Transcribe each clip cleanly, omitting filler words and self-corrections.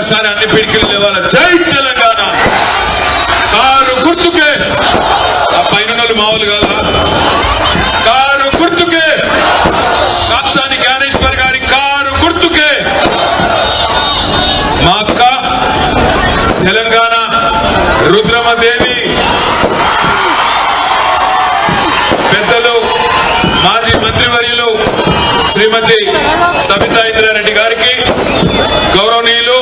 ఒక్కసారి అన్ని పిడికిలు లేవాల. జై తెలంగాణ. కారు గుర్తుకే. ఆ పైన మామూలు కాదా? కారు గుర్తుకే. కాసాని జ్ఞానేశ్వర్ గారి కారు గుర్తుకే. మా అక్క తెలంగాణ రుద్రమదేవి, పెద్దలు మాజీ మంత్రివర్యులు శ్రీమతి సబితా ఇంద్రారెడ్డి గారికి, గౌరవనీయులు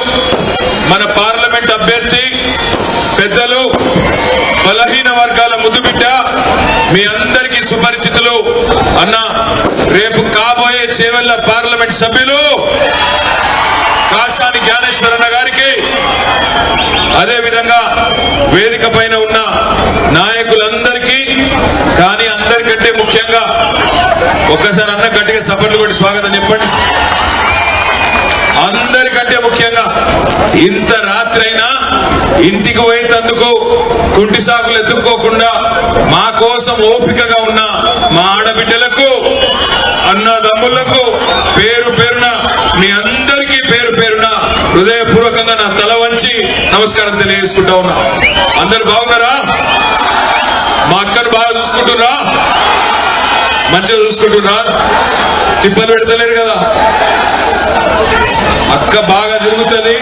మన పార్లమెంట్ అభ్యర్థి పెద్దలు బలహీన వర్గాల ముద్దుబిడ్డ, మీ అందరికీ సుపరిచితులు అన్న, రేపు కాబోయే చేవెళ్ల పార్లమెంట్ సభ్యులు కాసాని జ్ఞానేశ్వరన్న గారికి, అదే విధంగా వేదిక పైన ఉన్న నాయకులందరికీ, కానీ అందరికంటే ముఖ్యంగా ఒక్కసారి అన్న గట్టిగా సపోర్ట్లు కొట్టి స్వాగతం చెప్పండి. అందరికంటే ముఖ్యంగా ఇంత రాత్రైనా ఇంటికి పోయేందుకు కుంటి సాకులు ఎత్తుక్కోకుండా మా కోసం ఓపికగా ఉన్న మా ఆడబిడ్డలకు, అన్నదమ్ములకు పేరు పేరున మీ అందరికీ పేరు పేరున హృదయపూర్వకంగా నా తల వంచి నమస్కారం తెలియజేసుకుంటా ఉన్నా. అందరు బాగున్నారా? మా అక్కను బాగా చూసుకుంటున్నా? మంచిగా చూసుకుంటున్నా? తిప్పలు పెడతలేరు కదా? అక్క బాగా తిరుగుతుంది.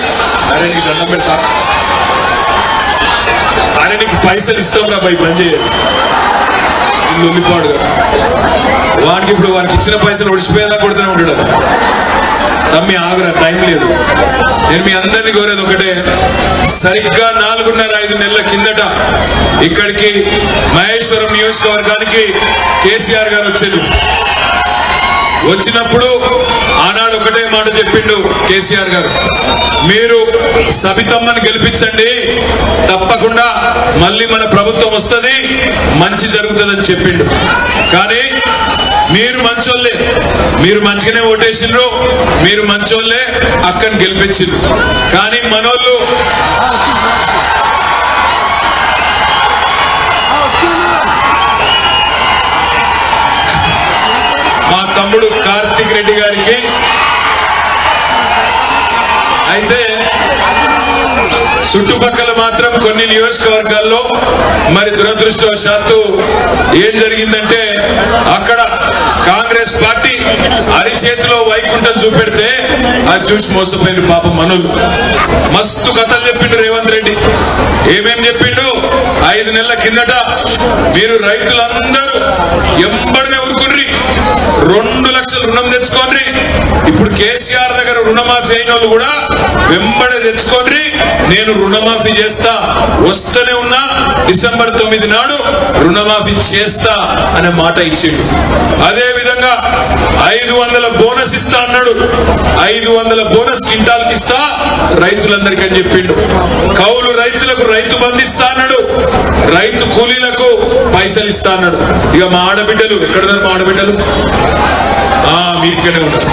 అరే నీకు దండం పెడతా, అరే నీకు పైసలు ఇస్తాం రా బై, పని చేయాలి. లొల్లిపాడు వానికి ఇప్పుడు వానికి ఇచ్చిన పైసలు ఒడిచిపోయేదా కొడుతూనే ఉంటాడు. అది తమ్మి ఆగురా, టైం లేదు. నేను మీ అందరినీ కోరేది ఒకటే, సరిగ్గా 4.5 నెలల కిందట ఇక్కడికి మహేశ్వరం నియోజకవర్గానికి కేసీఆర్ గారు వచ్చారు. వచ్చినప్పుడు ఆనాడు ఒకటే మాట చెప్పిండు కేసీఆర్ గారు, మీరు సబితమ్మని గెలిపించండి, తప్పకుండా మళ్ళీ మన ప్రభుత్వం వస్తుంది, మంచి జరుగుతుందని చెప్పిండు. కానీ మీరు మంచోళ్ళే, మీరు మంచిగానే ఓటేసిండ్రు, మీరు మంచోళ్ళే అక్కని గెలిపించిండ్రు. కానీ మనోళ్ళు మా తమ్ముడు కార్తిక్ రెడ్డి గారికి అయితే చుట్టుపక్కల మాత్రం కొన్ని నియోజకవర్గాల్లో మరి దురదృష్టవశాత్తు ఏం జరిగిందంటే, అక్కడ కాంగ్రెస్ పార్టీ అరిచేతిలో వైకుంఠం చూపెడితే అది చూసి మోసపోయిన పాపం మనులు. మస్తు కథలు చెప్పిండు రేవంత్ రెడ్డి. ఏమేం చెప్పిండు? 5 నెలల కిందట మీరు రైతులందరూ ఎంబడినే ఊరుకుర్రి, 2 లక్షలు రుణం తెచ్చుకోండి. ఇప్పుడు కేసీఆర్ దగ్గర రుణమాఫీ అయిన వాళ్ళు కూడా వెంబడే తెచ్చుకోండి, నేను రుణమాఫీ చేస్తా, వస్తూనే ఉన్నా, డిసెంబర్ 9 నాడు రుణమాఫీ చేస్తా అనే మాట ఇచ్చిండు. అదే విధంగా 500 బోనస్ ఇస్తా అన్నాడు. 500 బోనస్ క్వింటాల్కి ఇస్తా రైతులందరికీ అని చెప్పిండు. కౌలు రైతులకు రైతు బంధు ఇస్తా అన్నాడు. రైతు కూలీలకు పైసలు ఇస్తా అన్నాడు. ఇక మా ఆడబిడ్డలు ఎక్కడున్నారు? మా ఆడబిడ్డలు మీరుకనే ఉన్నారు.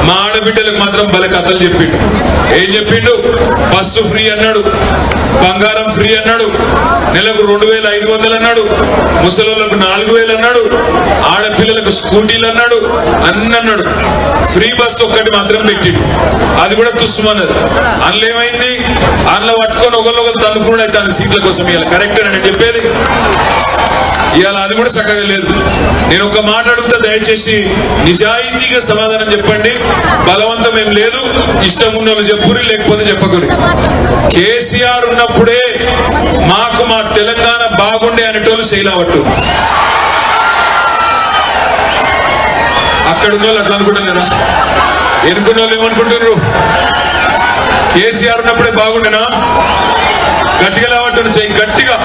మా ఆడబిడ్డలకు మాత్రం భలే కథలు చెప్పిండు. ఏం చెప్పిండు? బస్సు ఫ్రీ అన్నాడు, బంగారం ఫ్రీ అన్నాడు, నెలకు 2500 అన్నాడు, ముసలోళ్ళకు 4000 అన్నాడు, ఆడపిల్లలకు స్కూటీలు అన్నాడు, అన్నాడు. ఫ్రీ బస్సు ఒక్కటి మాత్రం పెట్టిండు, అది కూడా తుస్సుమన్నది. అందులో ఏమైంది? అందులో పట్టుకొని ఒకళ్ళు తన్నుకున్నాడు అయితే సీట్ల కోసం. ఇవాళ కరెక్టే నేను చెప్పేది. ఇవాళ అది కూడా చక్కగా లేదు. నేను ఒక మాట అడుగుతా, దయచేసి నిజాయితీగా సమాధానం చెప్పండి. బలవంతం ఏం లేదు, ఇష్టం ఉన్న వాళ్ళు చెప్పురి, లేకపోతే చెప్పకురి. కేసీఆర్ ఉన్నప్పుడే మాకు మా తెలంగాణ బాగుండే అనేటోళ్ళు శైలవట్టు. అక్కడ ఉన్న వాళ్ళు అట్లా అనుకుంటున్నారా? ఎన్నుకున్న వాళ్ళు ఏమనుకుంటున్నారు? కేసీఆర్ ఉన్నప్పుడే బాగుండేనా? గట్టిగా లేవట్టు చెయ్యి, గట్టిగా.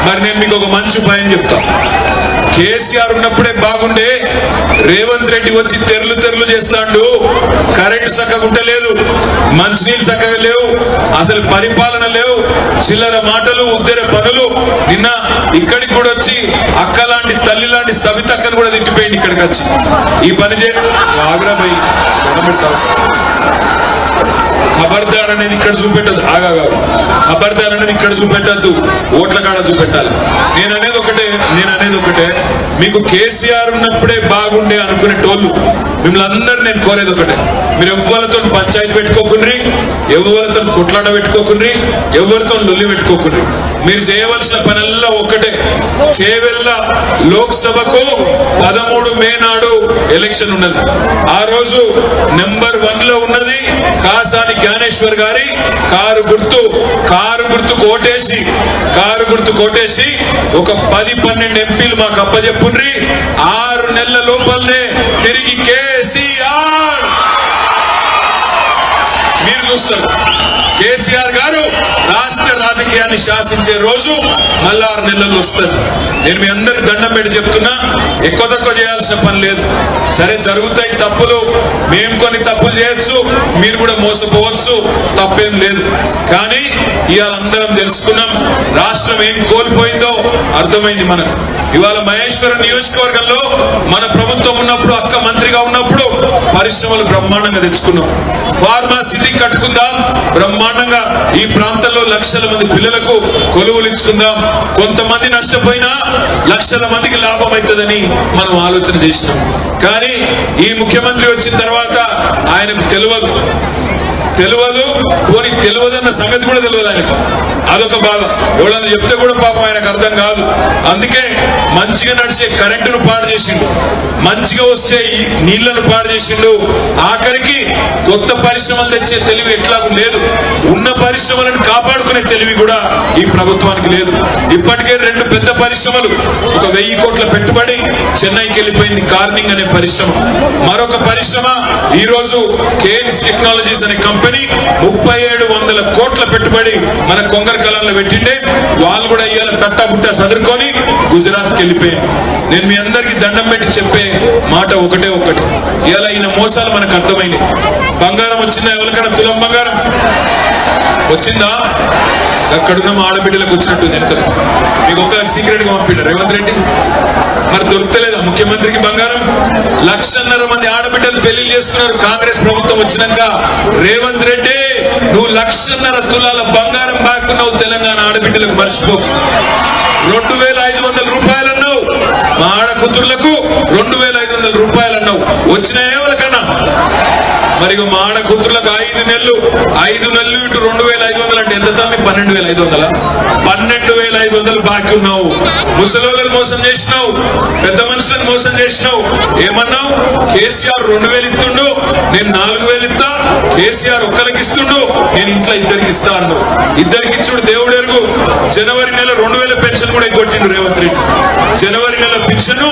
మరి నేను మీకు ఒక మంచి ఉపాయం చెప్తా. కేసీఆర్ ఉన్నప్పుడే బాగుండే, రేవంత్ రెడ్డి వచ్చి తెరలు చేస్తాడు. కరెంటు చక్కగా ఉండలేదు, మంచినీళ్ళు చక్కగా లేవు, అసలు పరిపాలన లేవు, చిల్లర మాటలు, ఉద్దెర పనులు. నిన్న ఇక్కడికి కూడా వచ్చి అక్క లాంటి, తల్లి లాంటి సవితక్కను కూడా తిట్టిపోయింది. ఇక్కడికి వచ్చి ఈ పని ఆగ్రాబాయి పెడతావు. ఖబర్దార్ అనేది ఇక్కడ చూపెట్టదు. ఖబర్దార్ అనేది ఇక్కడ చూపెట్టద్దు, ఓట్ల కాడ చూపెట్టాలి. నేను అనేది ఒకటే మీకు కేసీఆర్ ఉన్నప్పుడే బాగుండే అనుకునే టోళ్ళు మిమ్మల్ని అందరూ నేను కోరేది ఒకటే, మీరు ఎవ్వరితో పంచాయతీ పెట్టుకోకుండ్రి, ఎవరితో కొట్లాట పెట్టుకోకుండ్రి, ఎవరితో లొల్లి పెట్టుకోకుండ్రి. మీరు చేయవలసిన పనల్లా ఒక్కటే, చేవెళ్ళ లోక్సభకు 13 మే నాడు ఎలక్షన్ ఉన్నది. ఆ రోజు నెంబర్ 1 లో ఉన్నది కాసాని జ్ఞానేశ్వర్ గారి కారు గుర్తు కోటేసి ఒక 10-12 ఎంపీలు మాకు అప్పచెప్పుండ్రి. 6 నెలల లోపలనే తిరిగి కేసీఆర్ మీరు చూస్తారు. కేసీఆర్ గారు రాష్ట్ర రాజకీయాన్ని శాసించే రోజు మళ్ళా 6 నెలల్లో వస్తుంది. నేను మీ అందరికి దండం పెట్టి చెప్తున్నా, ఎక్కువ తక్కువ చేయాల్సిన పని లేదు. సరే జరుగుతాయి తప్పులు, మేము కొన్ని తప్పులు చేయొచ్చు, మీరు కూడా మోసపోవచ్చు, తప్పేం లేదు. కానీ ఇవాళ అందరం తెలుసుకున్నాం, రాష్ట్రం ఏం కోల్పోయిందో అర్థమైంది మనకు. ఇవాళ మహేశ్వరం నియోజకవర్గంలో మన ప్రభుత్వం ఉన్నప్పుడు, అక్క మంత్రిగా ఉన్నప్పుడు పరిశ్రమలు బ్రహ్మాండంగా తెచ్చుకున్నాం. ఫార్మా సిటీ కట్టుకుందాం, బ్రహ్మాండంగా ఈ ప్రాంతంలో లక్షల మంది పిల్లలకు కొలువులు ఇచ్చుకుందాం. కొంతమంది నష్టపోయినా లక్షల మందికి లాభం అవుతుందని మనం ఆలోచన చేసినాం. కానీ ఈ ముఖ్యమంత్రి వచ్చిన తర్వాత ఆయనకు తెలియదు పోనీ తెలియదన్న సంగతి కూడా తెలియదు ఆయనకు. అదొక బాధ. ఎవడన్నా చెప్తే కూడా పాపం ఆయనకు అర్థం కాదు. అందుకే మంచిగా నడిచే కరెంటును పాడు చేసిండు, మంచిగా వచ్చే నీళ్లను పాడు చేసిండు. ఆఖరికి కొత్త పరిశ్రమలు తెచ్చే తెలివి ఎట్లాగూ లేదు. ఉన్న పరిశ్రమలను కాపాడుకునే తెలివి కూడా ఈ ప్రభుత్వానికి లేదు. ఇప్పటికే 2 పెద్ద పరిశ్రమలు, ఒక 1000 కోట్ల పెట్టుబడి చెన్నైకి వెళ్ళిపోయింది, కార్నింగ్ అనే పరిశ్రమ. మరొక పరిశ్రమ ఈ రోజు కేన్స్ టెక్నాలజీస్ అనే కంపెనీ 3700 కోట్ల పెట్టుబడి మన కొంగర్ కళల్లో పెట్టిండే. వాళ్ళు కూడా ఇవాళ తట్టబుట్ట సదురుకొని గుజరాత్కి వెళ్ళిపోయింది. నేను మీ అందరికి దండం పెట్టి చెప్పే మాట ఒకటి, ఇవాళ ఈయన మోసాలు మనకు అర్థమైంది. బంగారం వచ్చిందా? ఎవరికైనా తులం బంగారం వచ్చిందా? అక్కడున్న మా ఆడబిడ్డలకు వచ్చినట్టుంది. వెనుక మీకు ఒక సీక్రెట్ గా పంపించారు రేవంత్ రెడ్డి. మరి దొరకలేదా ముఖ్యమంత్రికి బంగారం? 1,50,000 మంది ఆడబిడ్డలు పెళ్లి చేస్తున్నారు కాంగ్రెస్ ప్రభుత్వం వచ్చినాక. రేవంత్ రెడ్డి, నువ్వు 1,50,000 తులాల బంగారం బాకున్నావు తెలంగాణ ఆడబిడ్డలకు, మర్చిపోకు. 2,500 రూపాయలు అన్నావు మా ఆడకూతుర్లకు, 2,500 రూపాయలు అన్నావు. వచ్చినాయే వాళ్ళకన్నా? మరి మా ఆడకూతుర్లకు 5 నెలలు ఇంటూ 2,500 అంటే ఎంత తమ్మి? 12,500. 12,500 బాకీ ఉన్నావు. ముసలోళ్ళని మోసం చేసినావు, పెద్ద మనుషులను మోసం చేసినావు. ఏమన్నావు? కేసీఆర్ 2,000 ఇస్తుండు, నేను 4,000 ఇస్తా. కేసీఆర్ ఒక్కరికి ఇస్తుండు, నేను ఇంట్లో 2 ఇస్తా అన్నావు. 2 ఇచ్చుడు దేవుడు ఎరుగు. జనవరి నెల 2,000 పెన్షన్ కూడా ఎగ్గొట్టిండు రేవంత్ రెడ్డి. జనవరి నెల పెన్షన్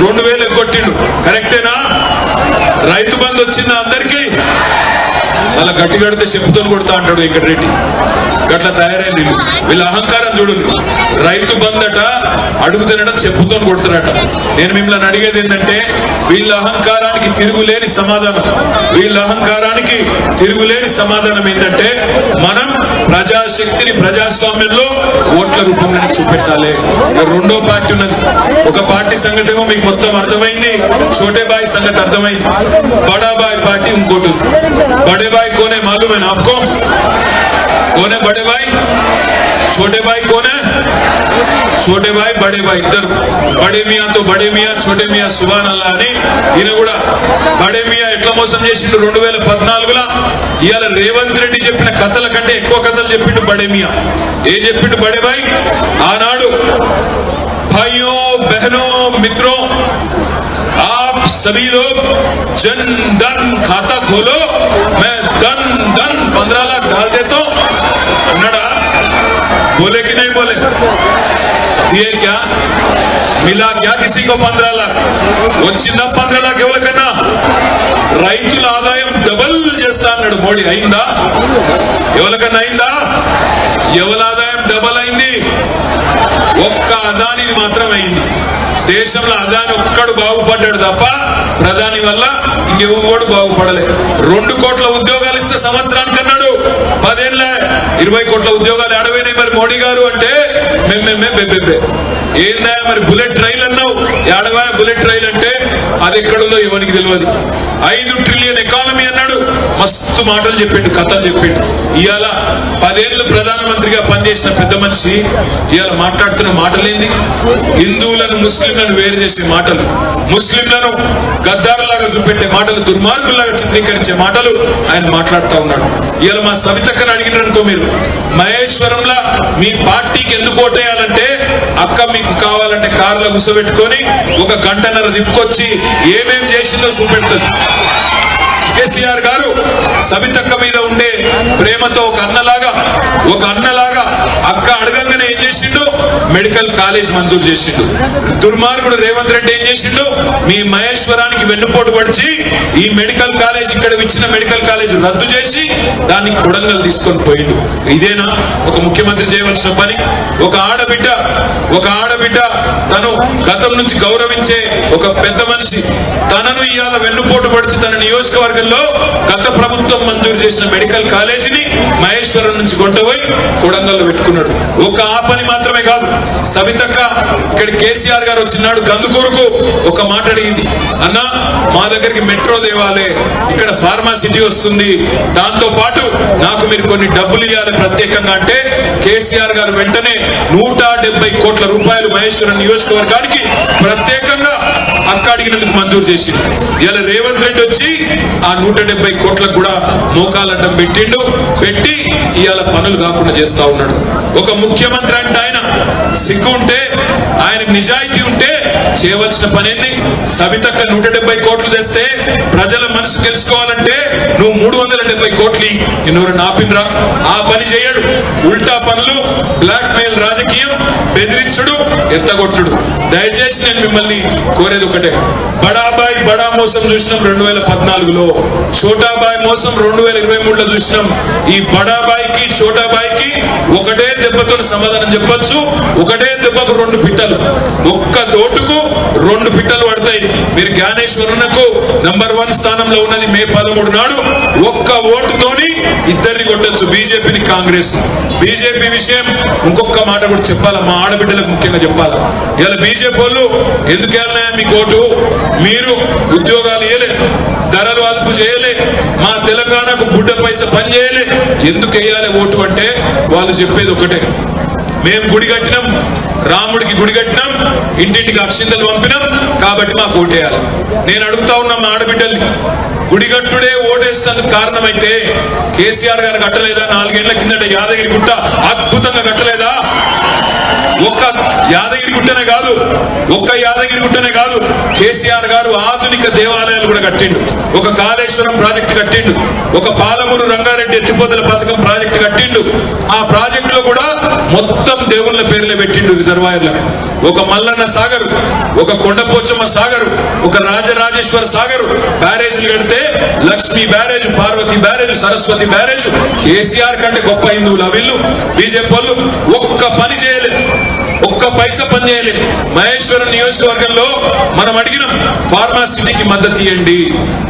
2,000 ఎగ్గొట్టిండు. కరెక్టేనా? రైతు బంధు వచ్చిందా అందరికీ? అలా గట్టి కడితే చెప్పుతో కొడతా అంటాడు వెంకటరెడ్డి. గట్లా తయారైంది వీళ్ళ అహంకారం చూడండి. రైతు బంధట అడుగుతున్నట, చెప్పుతో కొడుతున్నట. నేను మిమ్మల్ని అడిగేది ఏంటంటే, వీళ్ళ అహంకారానికి తిరుగులేని సమాధానం ఏంటంటే, మనం ప్రజాశక్తిని ప్రజాస్వామ్యంలో ఓట్ల రూపంలో చూపెట్టాలి. రెండో పార్టీ ఉన్నది. ఒక పార్టీ సంగతి ఏమో మీకు మొత్తం అర్థమైంది, छोटे సంగతి అర్థమైంది. బడాబాయ్ పార్టీ ఇంకోటి ఉంది. बड़े भाई कौन है मालूम है ना आपको? कौन है बड़े भाई? छोटे भाई कौन है? छोटे भाई बड़े भाई इधर. बड़े मियाँ तो बड़े मियाँ, छोटे मियाँ सुभान अल्लाह అని ఈయన కూడా బడే మియా ఎట్లా మోసం చేసిండు 2014లో. ఇవాళ రేవంత్ రెడ్డి చెప్పిన కథల కంటే ఎక్కువ కథలు చెప్పిండు బడే మియా. ఏం చెప్పిండు బడే భాయ్? ఆనాడు भाइयों बहनों मित्रों, आप सभी लोग जन धन खाता खोलो, मैं धन 15 लाख डाल देता हूं. अन्नड़ा बोले कि नहीं बोले? दिए क्या? मिला क्या किसी को 15 लाख? వచ్చిందా 15 लाख ఎవరికన్నా? రైతుల ఆదాయం డబల్ చేస్తా అన్నాడు మోడీ. అయిందా? ఎవరికన్నా అయిందా? ఎవరి ఆదాయం డబల్ అయింది? ఒక్క అదానిది మాత్రం అయింది. దేశంలో అదాని ఒక్కడు బాగుపడ్డాడు తప్ప ప్రధాని వల్ల ఇంకెవడు బాగుపడలే. 2 కోట్ల ఉద్యోగాలు ఇస్తే సంవత్సరానికి అన్నాడు, 10 ఏళ్ళ 20 కోట్ల ఉద్యోగాలు ఎడవైనాయి మరి మోడీ గారు అంటే బెబ్బెబ్బే. ఏందా మరి బుల్లెట్ రైలు అన్నావు, ఎడవా బుల్లెట్ రైలు అంటే అది ఎక్కడుందో ఎవరికి తెలియదు. 5 ట్రిలియన్ ఎకానమీ అన్నాడు, మస్తు మాటలు చెప్పిండు, కథలు చెప్పిండు. ఇవాళ 10 ఏళ్ళు ప్రధానమంత్రిగా పనిచేసిన పెద్ద మనిషి ఇవాళ మాట్లాడుతున్న మాటలేంది? హిందువులను ముస్లింలను వేరు చేసే మాటలు, ముస్లింలను గద్దారులాగా చూపెట్టే మాటలు, దుర్మార్గులాగా చిత్రీకరించే మాటలు ఆయన మాట్లాడుతూ ఉన్నాడు. ఇవాళ మా సవితక్కను అడిగినారనుకో, మీరు మహేశ్వరంలో మీ పార్టీకి ఎందుకు ఓటేయాలంటే అక్క మీకు కావాలంటే కారులో కూర్చోబెట్టుకొని 1 గంటన్నర దిప్పుకొచ్చి ఏమేం చేసిందో చూపెడుతుంది. కేసీఆర్ గారు సవితక్క మీద ఉండే ప్రేమతో ఒక అన్నలాగా అక్క అడగంగానే ఏం చేసిండు? మెడికల్ కాలేజ్ మంజూరు చేసిండు. దుర్మార్గుడు రేవంత్ రెడ్డి ఏం చేసిండు? మీ మహేశ్వరానికి వెన్నుపోటు పడిచి ఈ మెడికల్ కాలేజ్, ఇక్కడ ఇచ్చిన మెడికల్ కాలేజ్ రద్దు చేసి దాన్ని కొడంగల్ తీసుకొని పోయిండు. ఇదేనా ఒక ముఖ్యమంత్రి చేయవలసిన పని? ఒక ఆడబిడ్డ తను గతం నుంచి గౌరవించే ఒక పెద్ద మనిషి తనను ఇవాళ వెన్నుపోటు పడిచి తన నియోజకవర్గంలో గత ప్రభుత్వం మంజూరు చేసిన మెడికల్ కాలేజీని మహేశ్వరం నుంచి కొంటపోయి కొడంగల్లో పెట్టుకున్నాడు. ఆ పని మాత్రమే కాదు, సవితక్క ఇక్కడ కేసీఆర్ గారు వచ్చినాడు కందుకూరుకు ఒక మాట అడిగింది. అన్నా, మా దగ్గరికి మెట్రో దేవాలే, ఇక్కడ ఫార్మాసిటీ వస్తుంది, దాంతో పాటు నాకు మీరు కొన్ని డబ్బులు ఇవ్వాలి ప్రత్యేకంగా అంటే కేసీఆర్ గారు వెంటనే 170 కోట్ల రూపాయలు మహేశ్వరం నియోజకవర్గానికి ప్రత్యేకంగా అక్క అడిగినందుకు మంజూరు చేసిండు. ఇలా రేవంత్ రెడ్డి వచ్చి ఆ 170 కోట్లకు కూడా మోకాలడ్డం పెట్టి ఇవాళ పనులు కాకుండా చేస్తా ఉన్నాడు. ఒక ముఖ్యమంత్రి అంటే ఆయన సిగ్గు ఉంటే, ఆయనకు నిజాయితీ ఉంటే చేయవలసిన పనేంది? సవితక్క 170 కోట్లు తెస్తే ప్రజల మనసు తెలుసుకోవాలంటే నువ్వు 370 కోట్లు ఎన్నోరు నాపినరా? ఆ పని చేయడు. ఉల్టా పనులు, బ్లాక్ మెయిల్ రాజకీయం, బెదిరించుడు, ఎత్తగొట్టుడు. దయచేసి నేను మిమ్మల్ని కోరేది ఒకటే, బడాబాయ్ బడా మోసం చూసినాం 2014లో, చోటాబాయ్ మోసం 2023లో చూసినాం. ఈ బడాబాయికి చోటాబాయికి ఒకటే దెబ్బతో సమాధానం చెప్పొచ్చు. ఒకటే దెబ్బకు 2 పిట్టలు, ఒక్క దోటుకు 2 పిట్టలు పడతాయి. మీరు జ్ఞానేశ్వరునకు నంబర్ 1 స్థానంలో ఉన్నది మే 13 నాడు ఒక్క ఓటుతోని ఇద్దరిని కొట్టొచ్చు, బీజేపీని కాంగ్రెస్. బీజేపీ విషయం ఇంకొక మాట కూడా చెప్పాలా, మా ఆడబిడ్డలకు ముఖ్యంగా చెప్పాలా. ఇలా బీజేపీ వాళ్ళు ఎందుకు వెళ్ళినాయా మీకు ఓటు? మీరు ఉద్యోగాలు ఇవ్వలే, ధరలు అదుపు చేయలే, మా తెలంగాణకు బుడ్డ పైస పని చేయలే, ఎందుకు వేయాలి ఓటు అంటే వాళ్ళు చెప్పేది ఒకటే, మేము గుడి కట్టినాం, రాముడికి గుడి కట్టినాం, ఇంటింటికి అక్షింతలు పంపినాం కాబట్టి మాకు ఓటేయాలి. నేను అడుగుతా ఉన్నా మా ఆడబిడ్డల్ని, గుడిగట్టుడే ఓటేస్తేందుకు కారణమైతే కేసీఆర్ గారు కట్టలేదా? 4 ఏళ్ల కిందట యాదగిరి గుట్ట అద్భుతంగా కట్టలేదా? ఒక్క యాదగిరి గుట్టనే కాదు, కేసీఆర్ గారు ఆధునిక దేవాలయాలు కూడా కట్టిండు. ఒక కాళేశ్వరం ప్రాజెక్టు కట్టిండు, ఒక పాలమూరు రంగారెడ్డి ఎత్తిపోతల పథకం ప్రాజెక్టు కట్టిండు. ఆ ప్రాజెక్టులో కూడా మొత్తం దేవుళ్ళ పేర్లే పెట్టిండు రిజర్వాయర్లను. ఒక మల్లన్న సాగరు, ఒక కొండపోచమ్మ సాగరు, ఒక రాజరాజేశ్వర సాగరు బ్యారేజీలు కడితే Lakshmi barrage, Parvati barrage, Saraswati barrage KCR కంటే గొప్ప హిందువులు వీళ్ళు. బీజేపీ వాళ్ళు ఒక్క పని చేయలేదు, ఒక్క పైసా పని చేయలేదు. మహేశ్వరం నియోజకవర్గంలో మనం అడిగినాం ఫార్మాసిటీకి మద్దతు ఇవ్వండి,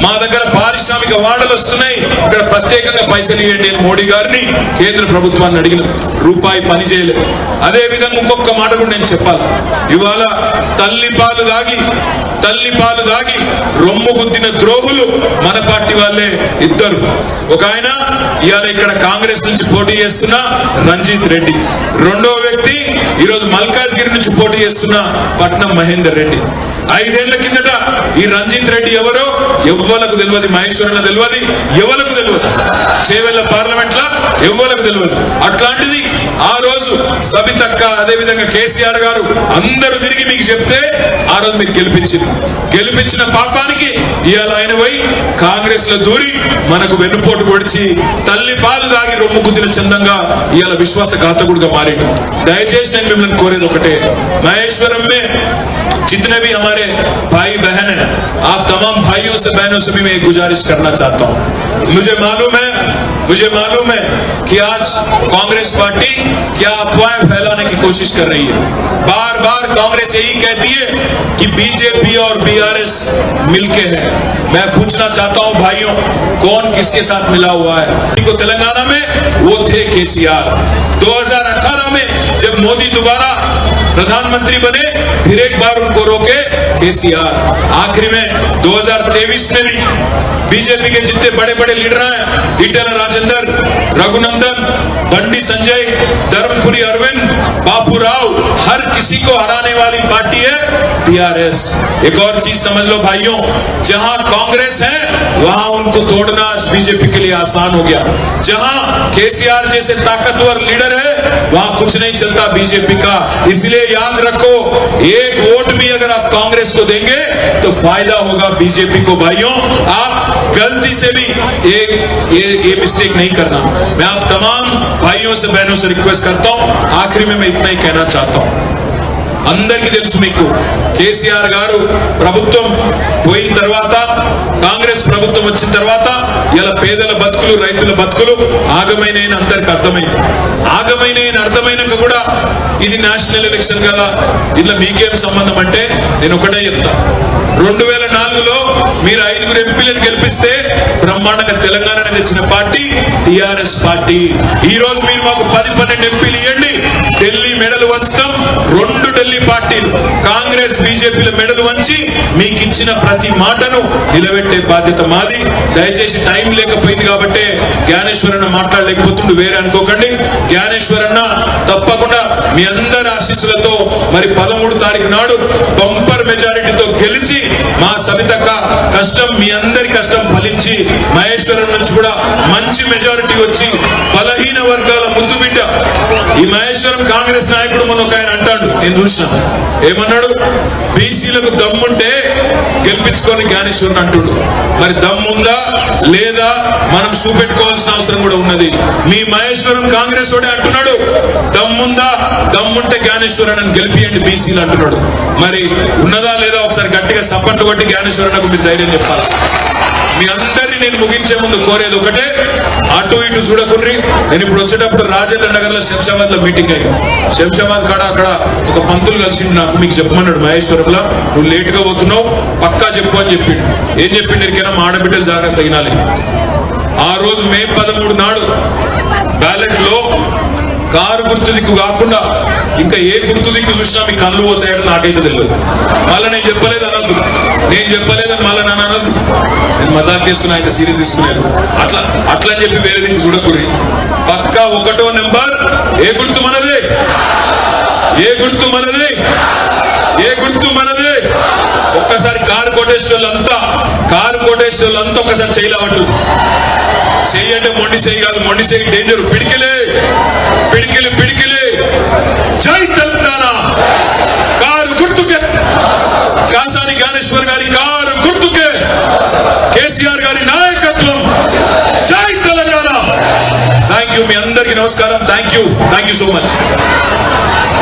మా దగ్గర పారిశ్రామిక వాడలు వస్తున్నాయి, ఇక్కడ ప్రత్యేకంగా పైసలు ఇవ్వండి అని మోడీ గారిని, కేంద్ర ప్రభుత్వాన్ని అడిగినాం, రూపాయి పని చేయలేదు. అదే విధంగా ఇంకొక మాట కూడా నేను చెప్పాలి. ఇవాళ తల్లి పాలు దాగి రొమ్ము గుద్దిన ద్రోహులు మన పార్టీ వాళ్ళే ఇద్దరు. ఒక ఆయన ఇవాళ ఇక్కడ కాంగ్రెస్ నుంచి పోటీ చేస్తున్న రంజిత్ రెడ్డి, రెండో వ్యక్తి ఈరోజు మల్కాజ్గిరి నుంచి పోటీ చేస్తున్న పట్నం మహేందర్ రెడ్డి. 5 ఏళ్ల కిందట ఈ రంజిత్ రెడ్డి ఎవరో ఎవ్వలకు తెలియదు, మహేశ్వరంలో తెలియదు, ఎవలకు తెలియదు, చేవెళ్ల పార్లమెంట్ లా ఎవ్వలకు తెలియదు. అట్లాంటిది ఆ రోజు సబితక్క, అదే విధంగా కేసీఆర్ గారు అందరూ తిరిగి మీకు చెప్తే ఆ రోజు మీరు గెలిపించిన పాపానికి ఇవాళ ఆయన పోయి కాంగ్రెస్ లో దూరి మనకు వెన్నుపోటు పొడిచి తల్లి పాలు దాగి రొమ్ము కుదిన చందంగా ఇవాళ విశ్వాసఘాతకుడుగా మారిండు. దయచేసి నేను మిమ్మల్ని కోరేది ఒకటే, మహేశ్వరం में जितने भी हमारे भाई बहन हैं, आप तमाम भाइयों से बहनों से भी मैं एक गुजारिश करना चाहता हूँ. मुझे मालूम है कि आज कांग्रेस पार्टी क्या अफवाहें फैलाने की कोशिश कर रही है. बार बार कांग्रेस यही कहती है कि बीजेपी और बीआरएस मिलके हैं. मैं पूछना चाहता हूँ भाइयों, कौन किसके साथ मिला हुआ है? को तेलंगाना में वो थे केसीआर. 2018 में जब मोदी दोबारा प्रधानमंत्री बने, फिर एक बार उनको रोके केसीआर. आखिरी में 2023 में भी बीजेपी के जितने बड़े बड़े लीडर हैं, ईटला राजेंद्र, रघुनंदन, बंडी संजय, धर्मपुरी अरविंद, बापू राव, हर किसी को हराने वाली पार्टी है टीआरएस। एक और चीज समझ लो भाइयों, जहां कांग्रेस है वहां उनको तोड़ना बीजेपी के लिए आसान हो गया। जहां केसीआर जैसे ताकतवर लीडर है वहां कुछ नहीं चलता बीजेपी का। इसलिए याद रखो, एक वोट भी अगर आप कांग्रेस को देंगे तो फायदा होगा बीजेपी को। भाइयों, आप गलती से भी ये मिस्टेक नहीं करना। मैं आप तमाम भाइयों से बहनों से रिक्वेस्ट करता हूं, आखिरी में मैं इतना ही कहना चाहता हूं, అందరికీ తెలుసు మీకు కేసీఆర్ గారు ప్రభుత్వం పోయిన తర్వాత, కాంగ్రెస్ ప్రభుత్వం వచ్చిన తర్వాత ఇలా పేదల బతుకులు, రైతుల బతుకులు ఆగమైన అందరికి అర్థమైంది. ఆగమైన అర్థమైనాక కూడా ఇది నేషనల్ ఎలక్షన్ కదా, ఇలా మీకేం సంబంధం అంటే నేను ఒకటే చెప్తా. 2004లో మీరు 5 ఎంపీలను గెలిపిస్తే బ్రహ్మాండంగా తెలంగాణను తెచ్చిన పార్టీ టిఆర్ఎస్ పార్టీ. ఈ రోజు మీరు మాకు 10-12 ఎంపీలు ఇవ్వండి, ఢిల్లీ మెడలు వంచుతాం. 2 ఢిల్లీ పార్టీలు కాంగ్రెస్ బీజేపీల మెడలు వంచి మీకు ఇచ్చిన ప్రతి మాటను నిలబెట్టే బాధ్యత మాది. దయచేసి టైం లేకపోయింది కాబట్టి జ్ఞానేశ్వరన్న మాట్లాడలేకపోతుండు, వేరే అనుకోకండి. జ్ఞానేశ్వరన్న తప్పకుండా మీ అందరి ఆశీస్సులతో మరి 13 తారీఖు నాడు బంపర్ మెజారిటీతో గెలిచి మా సవితక్క కష్టం, మీ అందరి కష్టం ఫలించి మహేశ్వరం నుంచి కూడా మంచి మెజారిటీ వచ్చి బలహీన వర్గాల ముద్దు బిడ్డ ఈ మహేశ్వరం కాంగ్రెస్ నాయకుడు మొన్న ఒక ఆయన అంటాడు, నేను చూసిన, ఏమన్నాడు, బీసీలకు దమ్ముంటే గెలిపించుకొని జ్ఞానేశ్వరం అంటుడు. మరి దమ్ముందా లేదా మనం చూపెట్టుకోవాల్సిన అవసరం కూడా ఉన్నది. మీ మహేశ్వరం కాంగ్రెస్ వాడే అంటున్నాడు, దమ్ముందా, దమ్ముంటే జ్ఞానేశ్వరన్ గెలిపియండి బీసీలు అంటున్నాడు. మరి ఉన్నదా లేదా ఒకసారి గట్టిగా సపోర్ట్ కొట్టి జ్ఞానేశ్వరన్నకు మీరు ధైర్యం చెప్పాలి. మీ అందరినీ నేను ముగించే ముందు కోరేది ఒకటే, అటు ఇటు చూడకుర్రి. నేను ఇప్పుడు వచ్చేటప్పుడు రాజేంద్ర నగర్ లో శంషాబాద్ లో మీటింగ్ అయ్యి, శంషాబాద్ కాడ అక్కడ ఒక పంతులు కలిసి నాకు మీకు చెప్పమన్నాడు, మహేశ్వరంలో నువ్వు లేట్ గా పోతున్నావు పక్కా చెప్పు అని చెప్పిండు. ఏం చెప్పిండు ఎరికైనా, మా ఆడబిడ్డలు జాగ్రత్త తగినాలి. ఆ రోజు మే 13 నాడు బ్యాలెట్ లో కారు గుర్తు దిక్కు కాకుండా ఇంకా ఏ గుర్తు దిక్కు చూసినా మీ కళ్ళు పోతాయని నాకైతే తెలియదు. మళ్ళీ నేను చెప్పలేదు అనొద్దు, నేను చెప్పలేదని మళ్ళీ నన్ను అనొద్దు. నేను మజాక్ చేస్తున్నా, అయితే సీరియస్ తీసుకున్నాను. అట్లా అని చెప్పి వేరే దిక్కు చూడకూరి. పక్కా 1వ నెంబర్ ఏ గుర్తు మనది, ఏ గుర్తు మనది, ఏ గుర్తు మనది. ఒక్కసారి కారు కొట్టేసేటోళ్ళంతా ఒక్కసారి చేయలేవట్టు. చెయ్యి అంటే మొండి చెయ్యి కాదు, మొండి చెయ్యి డేంజర్. పిడికిలే పిడికిలి పిడికిలి. జై తెలంగాణ. కారు గుర్తుకే, కాసాని జ్ఞానేశ్వర్ గారి కారు గుర్తుకే, కేసీఆర్ గారి నాయకత్వం. జై తెలంగాణ. థ్యాంక్ యూ, మీ అందరికీ నమస్కారం. Thank you so much.